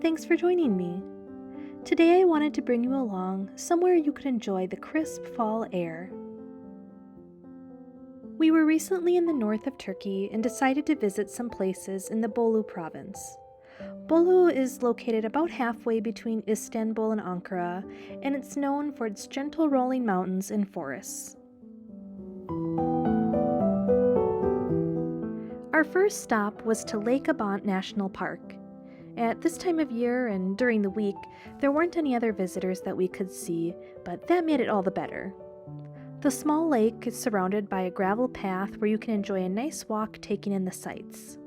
thanks for joining me. Today I wanted to bring you along somewhere you could enjoy the crisp fall air. We were recently in the north of Turkey and decided to visit some places in the Bolu province. Bolu is located about halfway between Istanbul and Ankara, and it's known for its gentle rolling mountains and forests. Our first stop was to Lake Abant National Park. At this time of year and during the week, there weren't any other visitors that we could see, but that made it all the better. The small lake is surrounded by a gravel path where you can enjoy a nice walk taking in the sights.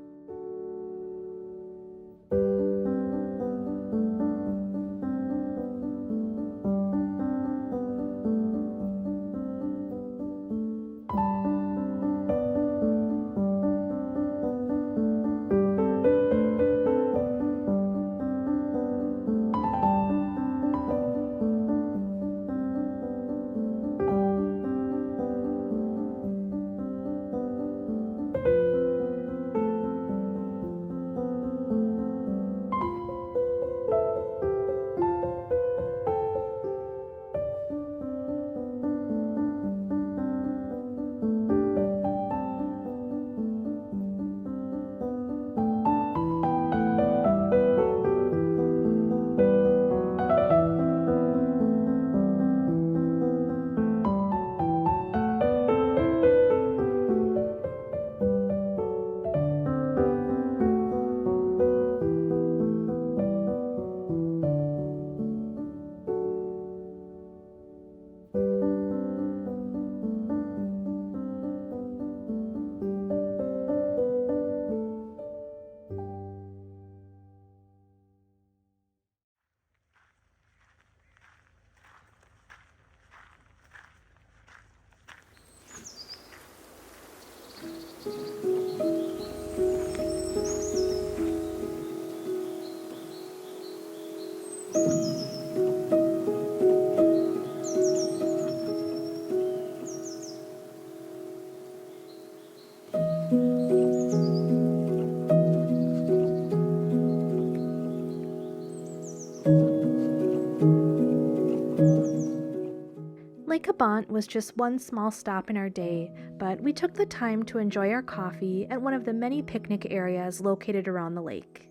Lake Abant was just one small stop in our day, but we took the time to enjoy our coffee at one of the many picnic areas located around the lake.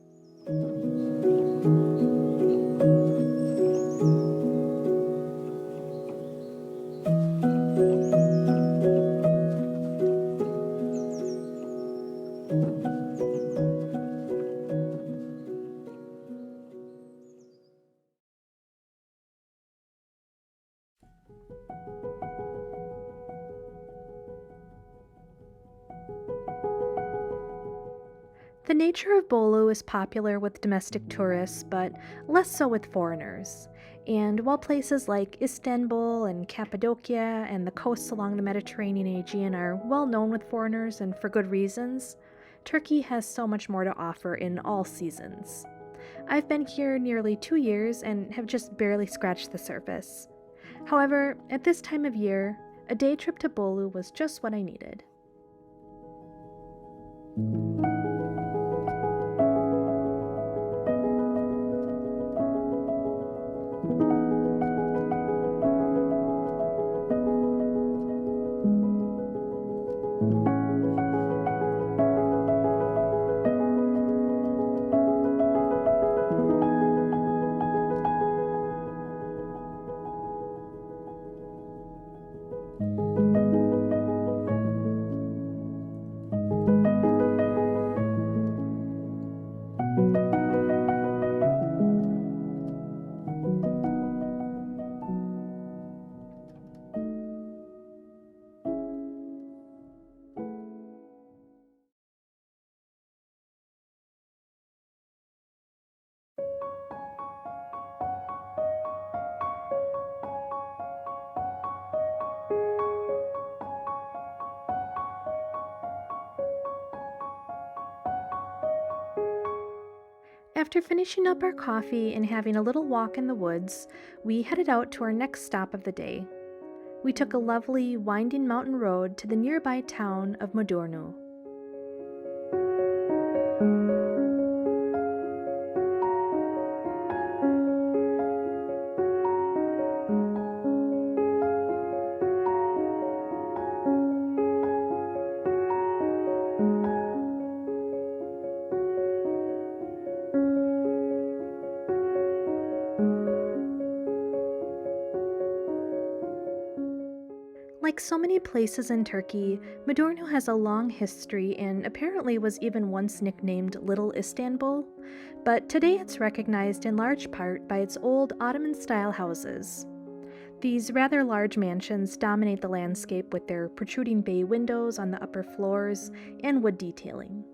The nature of Bolu is popular with domestic tourists, but less so with foreigners. And while places like Istanbul and Cappadocia and the coasts along the Mediterranean and Aegean are well known with foreigners and for good reasons, Turkey has so much more to offer in all seasons. I've been here nearly 2 years and have just barely scratched the surface. However, at this time of year, a day trip to Bolu was just what I needed. After finishing up our coffee and having a little walk in the woods, we headed out to our next stop of the day. We took a lovely, winding mountain road to the nearby town of Mudurnu. Like so many places in Turkey, Mudurnu has a long history and apparently was even once nicknamed Little Istanbul, but today it's recognized in large part by its old Ottoman-style houses. These rather large mansions dominate the landscape with their protruding bay windows on the upper floors and wood detailing.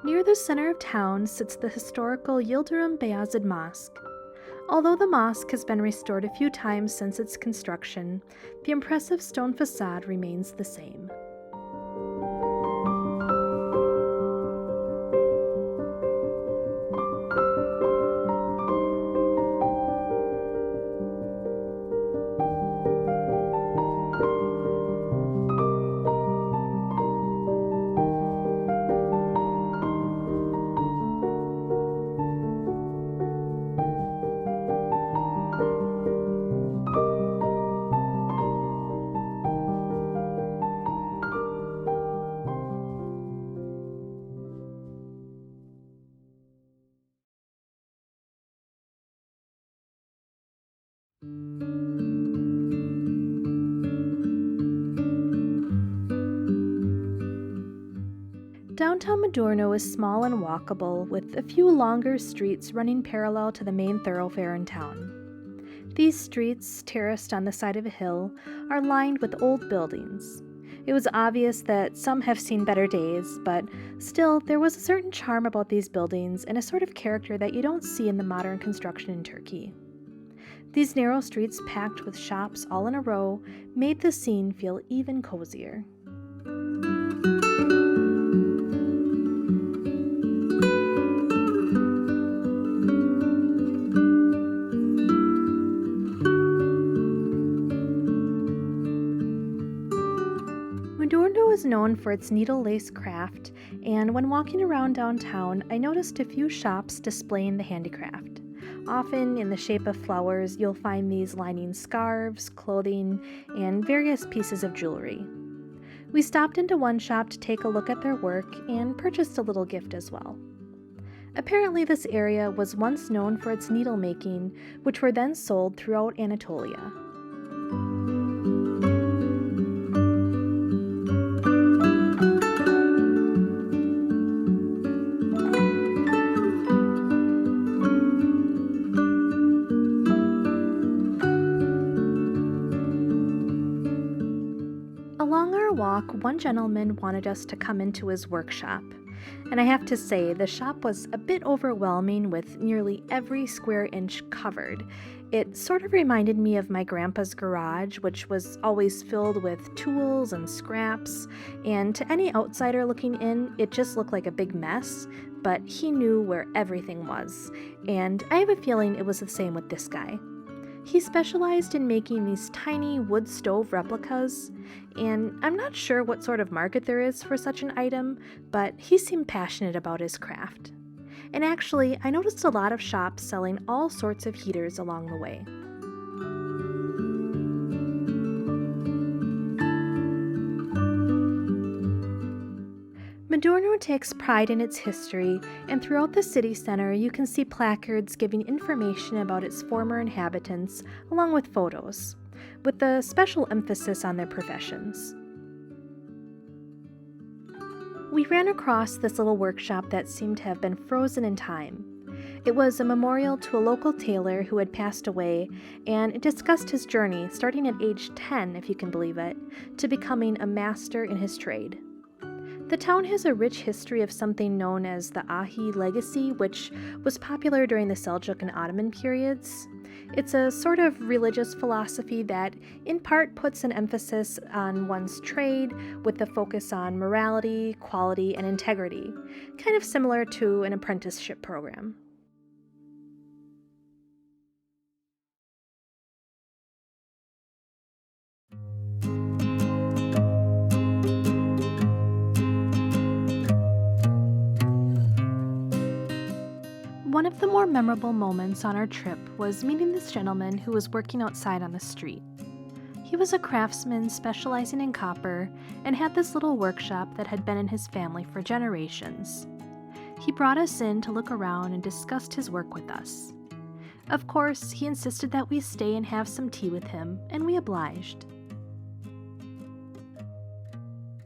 Near the center of town sits the historical Yildirim Beyazıt Mosque. Although the mosque has been restored a few times since its construction, the impressive stone facade remains the same. Downtown Mudurnu is small and walkable, with a few longer streets running parallel to the main thoroughfare in town. These streets, terraced on the side of a hill, are lined with old buildings. It was obvious that some have seen better days, but still, there was a certain charm about these buildings and a sort of character that you don't see in the modern construction in Turkey. These narrow streets packed with shops all in a row made the scene feel even cozier. Mudurnu is known for its needle lace craft, and when walking around downtown, I noticed a few shops displaying the handicraft. Often in the shape of flowers, you'll find these lining scarves, clothing, and various pieces of jewelry. We stopped into one shop to take a look at their work and purchased a little gift as well. Apparently this area was once known for its needle making, which were then sold throughout Anatolia. Along our walk, one gentleman wanted us to come into his workshop, and I have to say the shop was a bit overwhelming with nearly every square inch covered. It sort of reminded me of my grandpa's garage, which was always filled with tools and scraps, and to any outsider looking in, it just looked like a big mess, but he knew where everything was, and I have a feeling it was the same with this guy. He specialized in making these tiny wood stove replicas, and I'm not sure what sort of market there is for such an item, but he seemed passionate about his craft. And actually, I noticed a lot of shops selling all sorts of heaters along the way. Mudurnu takes pride in its history, and throughout the city center you can see placards giving information about its former inhabitants, along with photos, with a special emphasis on their professions. We ran across this little workshop that seemed to have been frozen in time. It was a memorial to a local tailor who had passed away, and it discussed his journey, starting at age 10, if you can believe it, to becoming a master in his trade. The town has a rich history of something known as the Ahi legacy, which was popular during the Seljuk and Ottoman periods. It's a sort of religious philosophy that, in part, puts an emphasis on one's trade with the focus on morality, quality, and integrity, kind of similar to an apprenticeship program. One of the more memorable moments on our trip was meeting this gentleman who was working outside on the street. He was a craftsman specializing in copper and had this little workshop that had been in his family for generations. He brought us in to look around and discussed his work with us. Of course, he insisted that we stay and have some tea with him, and we obliged.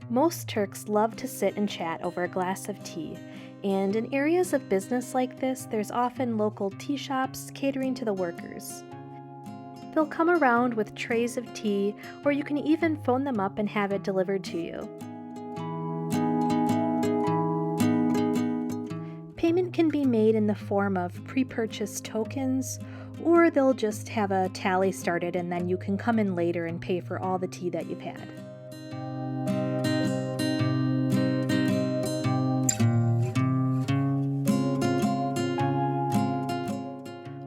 Most Turks love to sit and chat over a glass of tea, and in areas of business like this, there's often local tea shops catering to the workers. They'll come around with trays of tea, or you can even phone them up and have it delivered to you. Payment can be made in the form of pre-purchased tokens, or they'll just have a tally started and then you can come in later and pay for all the tea that you've had.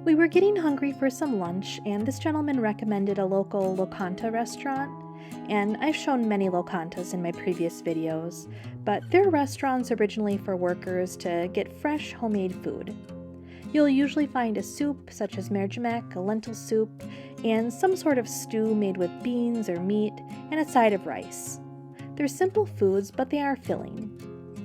We were getting hungry for some lunch, and this gentleman recommended a local lokanta restaurant. And I've shown many lokantas in my previous videos, but they're restaurants originally for workers to get fresh homemade food. You'll usually find a soup such as mercimek, a lentil soup, and some sort of stew made with beans or meat, and a side of rice. They're simple foods, but they are filling.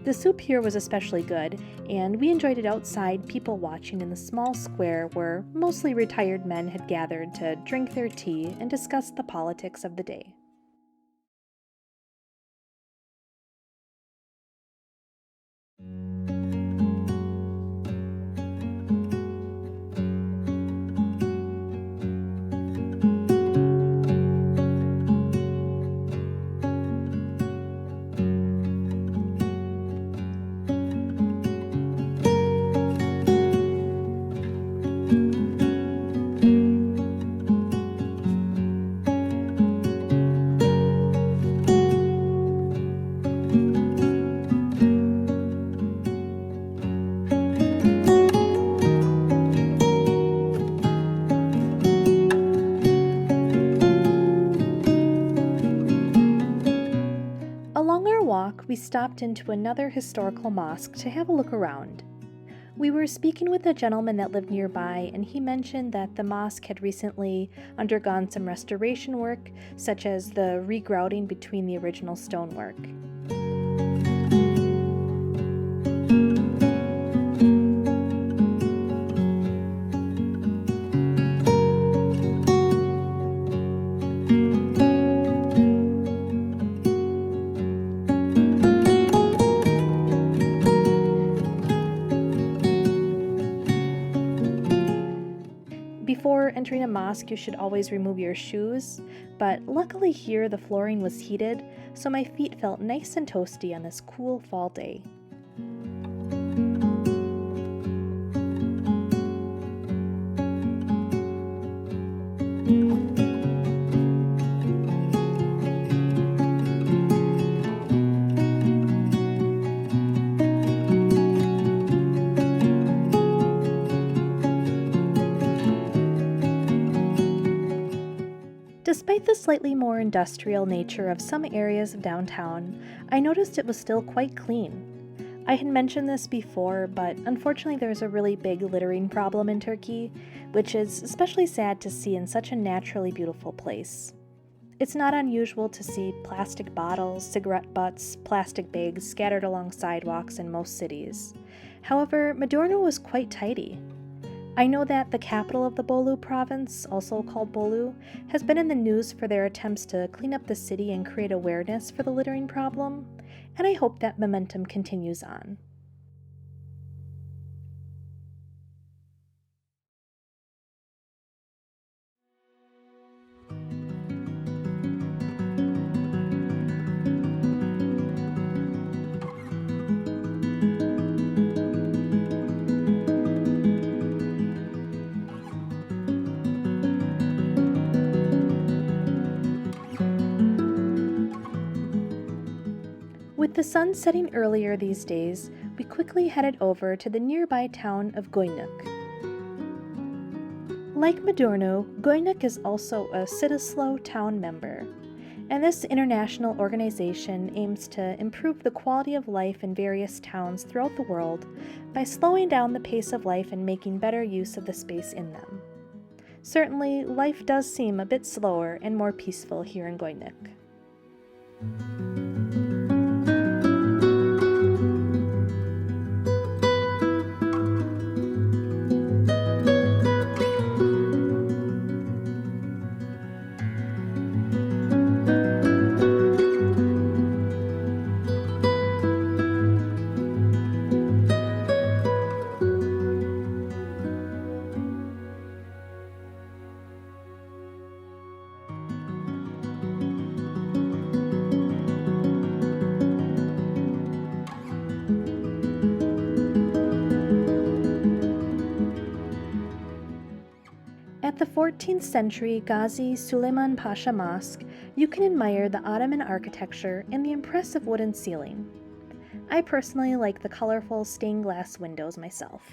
The soup here was especially good, and we enjoyed it outside, people watching in the small square where mostly retired men had gathered to drink their tea and discuss the politics of the day. Along our walk, we stopped into another historical mosque to have a look around. We were speaking with a gentleman that lived nearby, and he mentioned that the mosque had recently undergone some restoration work, such as the regrouting between the original stonework. Before entering a mosque, you should always remove your shoes, but luckily here the flooring was heated, so my feet felt nice and toasty on this cool fall day. Despite the slightly more industrial nature of some areas of downtown, I noticed it was still quite clean. I had mentioned this before, but unfortunately there's a really big littering problem in Turkey, which is especially sad to see in such a naturally beautiful place. It's not unusual to see plastic bottles, cigarette butts, plastic bags scattered along sidewalks in most cities. However, Mudurnu was quite tidy. I know that the capital of the Bolu province, also called Bolu, has been in the news for their attempts to clean up the city and create awareness for the littering problem, and I hope that momentum continues on. the sun setting earlier these days, we quickly headed over to the nearby town of Göynük. Like Mudurnu, Göynük is also a Cittaslow town member, and this international organization aims to improve the quality of life in various towns throughout the world by slowing down the pace of life and making better use of the space in them. Certainly, life does seem a bit slower and more peaceful here in Göynük. At the 14th century Gazi Süleyman Pasha Mosque, you can admire the Ottoman architecture and the impressive wooden ceiling. I personally like the colorful stained glass windows myself.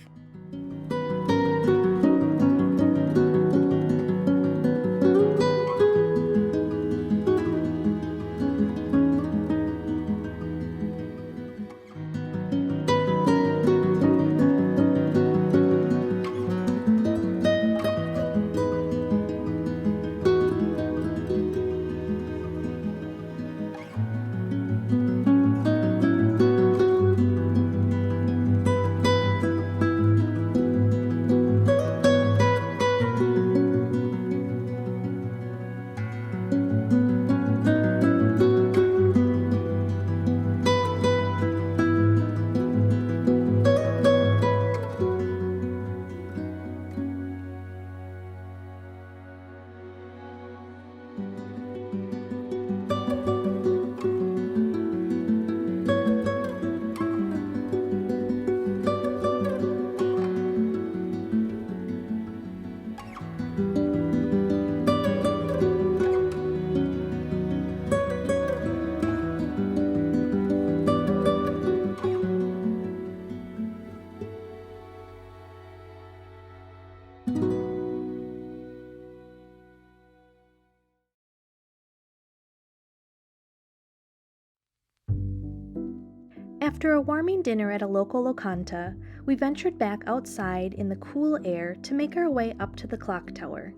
After a warming dinner at a local locanta, we ventured back outside in the cool air to make our way up to the clock tower.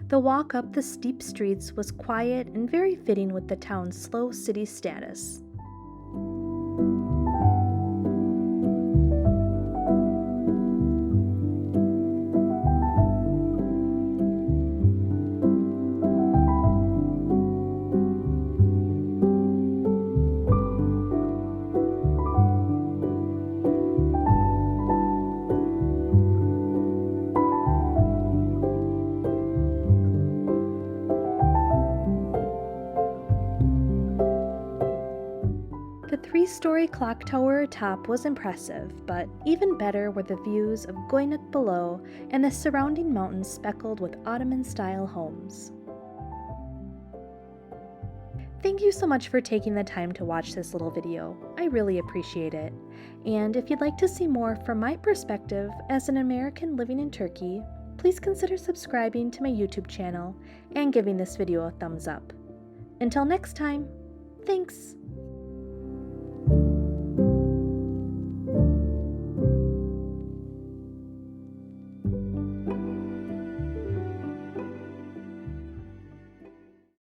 The walk up the steep streets was quiet and very fitting with the town's slow city status. The three-story clock tower atop was impressive, but even better were the views of Göynük below and the surrounding mountains speckled with Ottoman-style homes. Thank you so much for taking the time to watch this little video. I really appreciate it. And if you'd like to see more from my perspective as an American living in Turkey, please consider subscribing to my YouTube channel and giving this video a thumbs up. Until next time, thanks!